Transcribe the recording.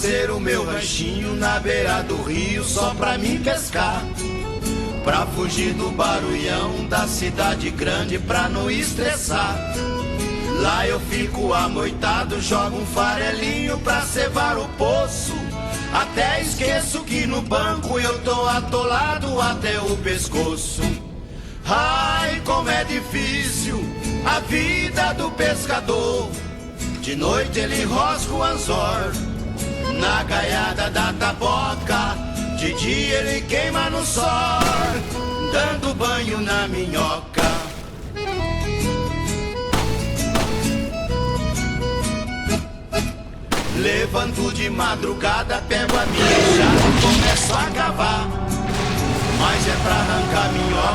fazer o meu ranchinho na beira do rio só pra mim pescar. Pra fugir do barulhão da cidade grande, pra não estressar. Lá eu fico amoitado, jogo um farelinho pra cevar o poço. Até esqueço que no banco eu tô atolado até o pescoço. Ai, como é difícil a vida do pescador. De noite ele rosca o anzor na gaiada da taboca. De dia ele queima no sol, dando banho na minhoca. Levanto de madrugada, pego a minha enxada e começo a cavar. Mas é pra arrancar minhoca